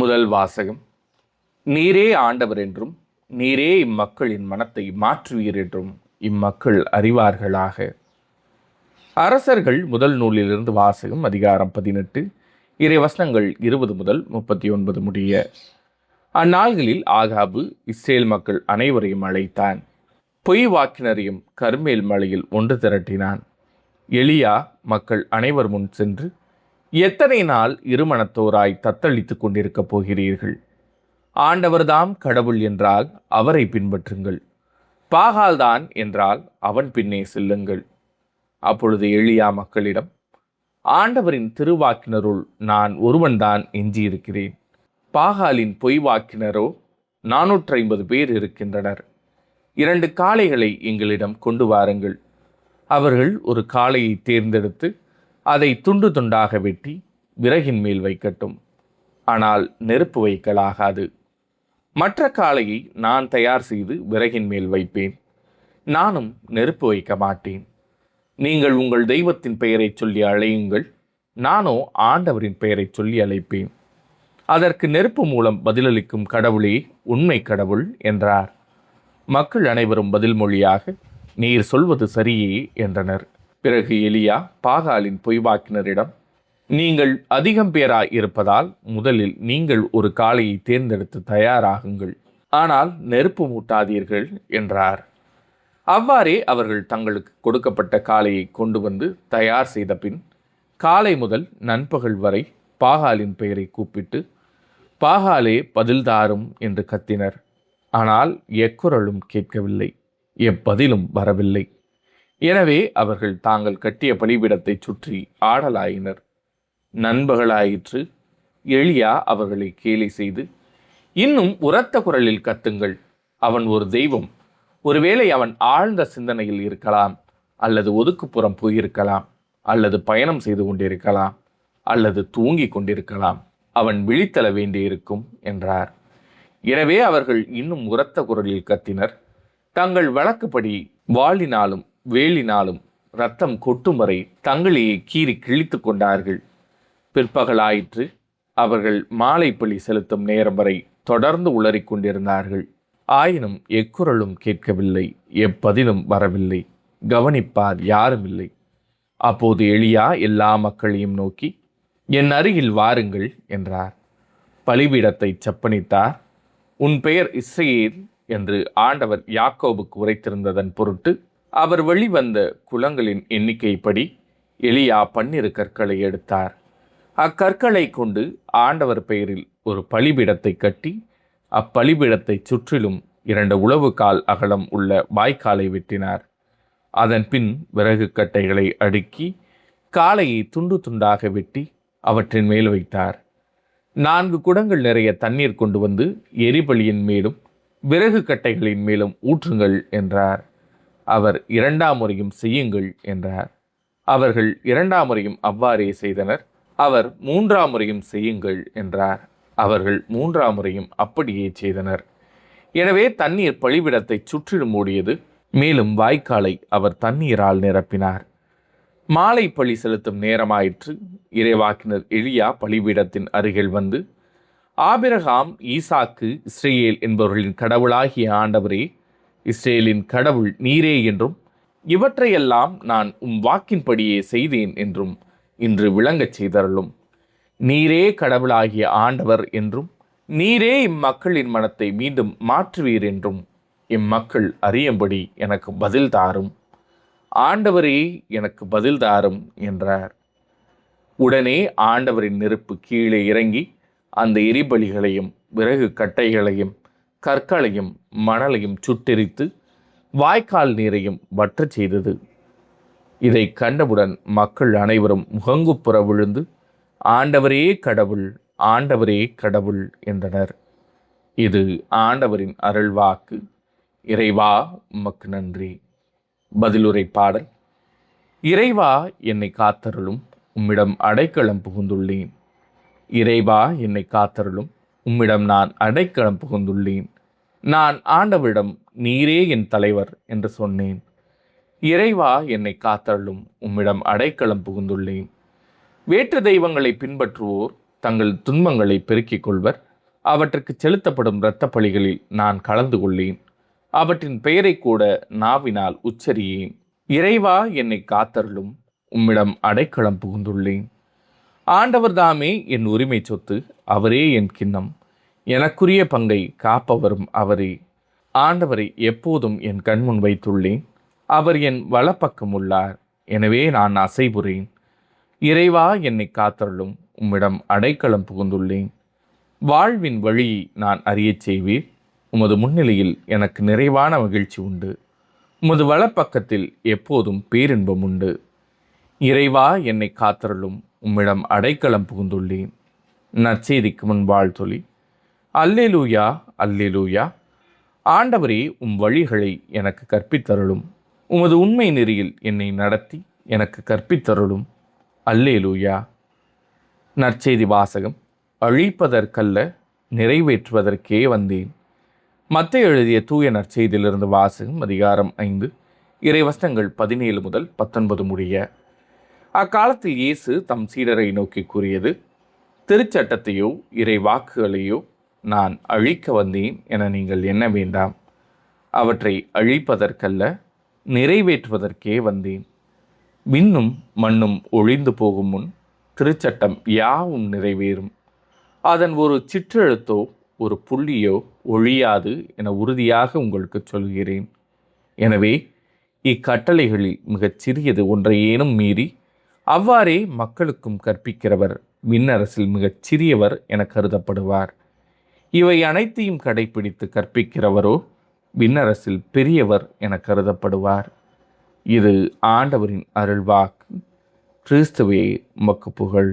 முதல் வாசகம். நீரே ஆண்டவர் என்றும் நீரே இம்மக்களின் மனத்தை மாற்றுவீர் என்றும் இம்மக்கள் அறிவார்களாக. அரசர்கள் முதல் நூலிலிருந்து வாசகம். அதிகாரம் 18, இறைவசனங்கள் 20 முதல் 39 முடிய. அந்நாள்களில் ஆகாபு இஸ்ரேல் மக்கள் அனைவரையும் அழைத்தான். பொய் வாக்கினரையும் கர்மேல் மலையில் ஒன்று திரட்டினான். எலியா மக்கள் அனைவர் முன் சென்று, எத்தனை நாள் இருமனத்தோராய் தத்தளித்துக் கொண்டிருக்கப் போகிறீர்கள்? ஆண்டவர்தாம் கடவுள் என்றால் அவரை பின்பற்றுங்கள், பாகால்தான் என்றால் அவன் பின்னே செல்லுங்கள். அப்பொழுது எலியா மக்களிடம், ஆண்டவரின் திருவாக்கினருள் நான் ஒருவன்தான் எஞ்சியிருக்கிறேன். பாகாலின் பொய் வாக்கினரோ 450 பேர் இருக்கின்றனர். 2 காளைகளை எங்களிடம் கொண்டு வாருங்கள். அவர்கள் ஒரு காளையை தேர்ந்தெடுத்து அதை துண்டு துண்டாக வெட்டி விறகின் மேல் வைக்கட்டும். ஆனால் நெருப்பு வைக்கலாகாது. மற்ற காளையை நான் தயார் செய்து விறகின் மேல் வைப்பேன். நானும் நெருப்பு வைக்க மாட்டேன். நீங்கள் உங்கள் தெய்வத்தின் பெயரை சொல்லி அழையுங்கள், நானோ ஆண்டவரின் பெயரை சொல்லி அழைப்பேன். அதற்கு நெருப்பு மூலம் பதிலளிக்கும் கடவுளே உண்மை கடவுள் என்றார். மக்கள் அனைவரும் பதில் மொழியாக, நீர் சொல்வது சரியே என்றனர். பிறகு எலியா பாகாலின் பொய்வாக்கினரிடம், நீங்கள் அதிகம் பேராய் இருப்பதால் முதலில் நீங்கள் ஒரு காளையை தேர்ந்தெடுத்து தயாராகுங்கள், ஆனால் நெருப்பு மூட்டாதீர்கள் என்றார். அவ்வாறே அவர்கள் தங்களுக்கு கொடுக்கப்பட்ட காளையை கொண்டு வந்து தயார் செய்த பின் காலை முதல் நண்பகல் வரை பாகாலின் பெயரை கூப்பிட்டு, பாகாலே பதில்தாரும் என்று கத்தினர். ஆனால் எக்குரலும் கேட்கவில்லை, எப்பதிலும் வரவில்லை. எனவே அவர்கள் தாங்கள் கட்டிய பலிபீடத்தை சுற்றி ஆடலாயினர். நண்பகலாயிற்று. எலியா அவர்களை கேலி செய்து, இன்னும் உரத்த குரலில் கத்துங்கள், அவன் ஒரு தெய்வம். ஒருவேளை அவன் ஆழ்ந்த சிந்தனையில் இருக்கலாம், அல்லது ஒதுக்குப்புறம் போயிருக்கலாம், அல்லது பயணம் செய்து கொண்டிருக்கலாம், அல்லது தூங்கி கொண்டிருக்கலாம். அவன் விழித்தள வேண்டியிருக்கும் என்றார். எனவே அவர்கள் இன்னும் உரத்த குரலில் கத்தினர். தங்கள் வழக்குப்படி வாளினாலும் வேலினாலும் இரத்தம் கொட்டும் வரை தங்களையே கீறி கிழித்து கொண்டார்கள். பிற்பகலாயிற்று. அவர்கள் மாலை பலி செலுத்தும் நேரம் வரை தொடர்ந்து உளறிக் கொண்டிருந்தார்கள். ஆயினும் எக்குரலும் கேட்கவில்லை, எப்பதிலும் வரவில்லை. கவனிப்பார் யாரும் இல்லை. அப்போது எலியா எல்லா மக்களையும் நோக்கி, என் அருகில் வாருங்கள் என்றார். பலிபீடத்தை செப்பனித்தார். உன் பெயர் இஸ்ரவேல் என்று ஆண்டவர் யாக்கோபுக்கு உரைத்திருந்ததன் பொருட்டு அவர் வெளிவந்த குலங்களின் எண்ணிக்கைப்படி எலியா 12 கற்களை எடுத்தார். அக்கற்களை கொண்டு ஆண்டவர் பெயரில் ஒரு பலிபீடத்தை கட்டி அப்பலிபீடத்தை சுற்றிலும் 2 உளவு கால் அகலம் உள்ள வாய்க்காலை வெட்டினார். அதன் பின் விறகு கட்டைகளை அடுக்கி காளையை துண்டு துண்டாக வெட்டி அவற்றின் மேல் வைத்தார். 4 குடங்கள் நிறைய தண்ணீர் கொண்டு வந்து எரிபலியின் மேலும் விறகு கட்டைகளின் மேலும் ஊற்றுங்கள் என்றார். அவர் 2ஆம் முறையும் செய்யுங்கள் என்றார். அவர்கள் 2ஆம் முறையும் அவ்வாறே செய்தனர். அவர் 3ஆம் முறையும் செய்யுங்கள் என்றார். அவர்கள் 3ஆம் முறையும் அப்படியே செய்தனர். எனவே தண்ணீர் பலிபீடத்தை சுற்றிலும் ஓடியது. மேலும் வாய்க்காலை அவர் தண்ணீரால் நிரப்பினார். மாலை பலி செலுத்தும் நேரமாயிற்று. இறைவாக்கினர் எலியா பலிபீடத்தின் அருகில் வந்து, ஆபிரகாம், ஈசாக்கு, இஸ்ரவேல் என்பவர்களின் கடவுளாகிய ஆண்டவரே, இஸ்ரேலின் கடவுள் நீரே என்றும் இவற்றையெல்லாம் நான் வாக்கின்படியே செய்தேன் என்றும் இன்று விளங்கச் செய்தருளும். நீரே கடவுளாகிய ஆண்டவர் என்றும் நீரே இம்மக்களின் மனத்தை மீண்டும் மாற்றுவீர் என்றும் இம்மக்கள் அறியும்படி எனக்கு பதில் தாரும். ஆண்டவரே எனக்கு பதில் தாரும் என்றார். உடனே ஆண்டவரின் நெருப்பு கீழே இறங்கி அந்த எரிபலிகளையும் விறகு கட்டைகளையும் கற்களையும் மணலையும் சுட்டெரித்து வாய்க்கால் நீரையும் வற்றச் செய்தது. இதை கண்டவுடன் மக்கள் அனைவரும் முகங்குப்புற விழுந்து, ஆண்டவரே கடவுள், ஆண்டவரே கடவுள் என்றனர். இது ஆண்டவரின் அருள்வாக்கு. இறைவா உமக்கு நன்றி. பதிலுரை பாடல். இறைவா என்னை காத்தருளும், உம்மிடம் அடைக்கலம் புகுந்துள்ளேன். இறைவா என்னை காத்தருளும், உம்மிடம் நான் அடைக்கலம் புகுந்துள்ளேன். நான் ஆண்டவரிடம் நீரே என் தலைவர் என்று சொன்னேன். இறைவா என்னை காத்தருளும், உம்மிடம் அடைக்கலம் புகுந்துள்ளேன். வேற்று தெய்வங்களை பின்பற்றுவோர் தங்கள் துன்பங்களை பெருக்கிக் கொள்வர். அவற்றுக்கு செலுத்தப்படும் இரத்த பலிகளில் நான் கலந்து கொள்ளேன். அவற்றின் பெயரை கூட நாவினால் உச்சரியேன். இறைவா, என்னை காத்தருளும். உம்மிடம் அடைக்கலம் புகுந்துள்ளேன். ஆண்டவர் தாமே என் உரிமை சொத்து, அவரே என் கிண்ணம். எனக்குரிய பங்கை காப்பவரும் அவரே. ஆண்டவரை எப்போதும் என் கண்முன் வைத்துள்ளேன். அவர் என் வலப்பக்கம் உள்ளார், எனவே நான் அசைபுறேன். இறைவா, என்னை காத்தருளும். உம்மிடம் அடைக்கலம் புகுந்துள்ளேன். வாழ்வின் வழியை நான் அறியச் செய்வீர். உமது முன்னிலையில் எனக்கு நிறைவான மகிழ்ச்சி உண்டு. உமது வலப்பக்கத்தில் எப்போதும் பேரின்பம் உண்டு. இறைவா, என்னை காத்தருளும். உம்மிடம் அடைக்கலம் புகுந்துள்ளேன். நற்செய்திக்கு முன் வாழ்த்தொலி. அல்லேலூயா, அல்லேலூயா. ஆண்டவரே, உம் வழிகளை எனக்கு கற்பித்தருளும். உமது உண்மை நெறியில் என்னை நடத்தி எனக்கு கற்பித்தருளும். அல்லேலூயா. நற்செய்தி வாசகம். அழிப்பதற்கல்ல, நிறைவேற்றுவதற்கே வந்தேன். மத்தேயு எழுதிய தூய நற்செய்தியிலிருந்து வாசகம். அதிகாரம் 5, இறைவசனங்கள் 17 முதல் 19 முடிய. அக்காலத்தில் இயேசு தம் சீடரை நோக்கி கூறியது: திருச்சட்டத்தையோ இறை வாக்குகளையோ நான் அழிக்க வந்தேன் என நீங்கள் எண்ண வேண்டாம். அவற்றை அழிப்பதற்கல்ல, நிறைவேற்றுவதற்கே வந்தேன். விண்ணும் மண்ணும் ஒழிந்து போகும் முன் திருச்சட்டம் யாவும் நிறைவேறும். அதன் ஒரு சிற்றெழுத்தோ ஒரு புள்ளியோ ஒழியாது என உறுதியாக உங்களுக்கு சொல்கிறேன். எனவே இக்கட்டளைகளில் மிகச் சிறியது ஒன்றையேனும் மீறி அவ்வாறே மக்களுக்கும் கற்பிக்கிறவர் விண்ணரசில் மிகச் சிறியவர் என கருதப்படுவார். இவை அனைத்தையும் கடைபிடித்து கற்பிக்கிறவரோ விண்ணரசில் பெரியவர் என கருதப்படுவார். இது ஆண்டவரின் அருள்வாக்கு. கிறிஸ்துவே, உமக்கு புகழ்.